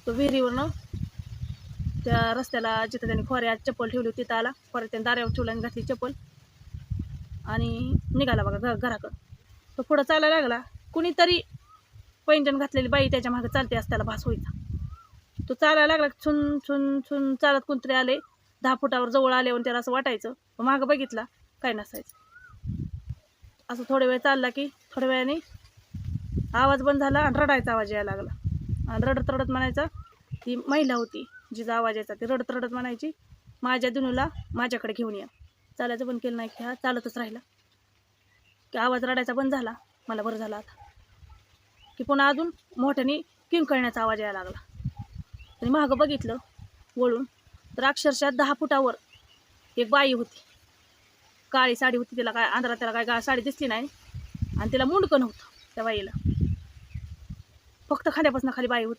तो विहिरीवरनं त्या रस्त्याला जिथं त्यांनी खोऱ्यात चप्पल ठेवली होती तिथं आला. खोऱ्यात त्यांनी दारावर ठेवला आणि घातली चप्पल आणि निघाला बघा घराकडं. तो पुढं चालायला लागला. कुणीतरी पैंजण घातलेली बाई त्याच्या मागे चालते असं त्याला भास व्हायचा. तो चालायला लागला, छुन छुन छुन चालत कोणतरी आले. 10 फुटावर जवळ आल्यावर त्याला असं वाटायचं. मागं बघितला, काय नसायचं. असं थोडा वेळ चालला की थोड्या वेळाने आवाज बंद झाला आणि रडायचा आवाज यायला लागला. आणि रडत रडत म्हणायचा, ती महिला होती जिचा आवाज यायचा, ती रडत रडत म्हणायची, माझ्या दिनूला माझ्याकडे घेऊन या. चालायचं बंद केलं नाही की हा चालतच राहिला. की आवाज रडायचा बंद झाला. मला बरं झालं आता. की पुन्हा अजून मोठ्याने किंकाळण्याचा आवाज यायला लागला. आणि मागं बघितलं वळून तर अक्षरशः 10 फुटावर एक बाई होती. काळी साडी होती, तिला काय अंधारात त्याला काय साडी दिसली नाही आणि तिला मुंडकं नव्हतं त्या बाईला. फक्त खांद्यापासून खाली बाई होती.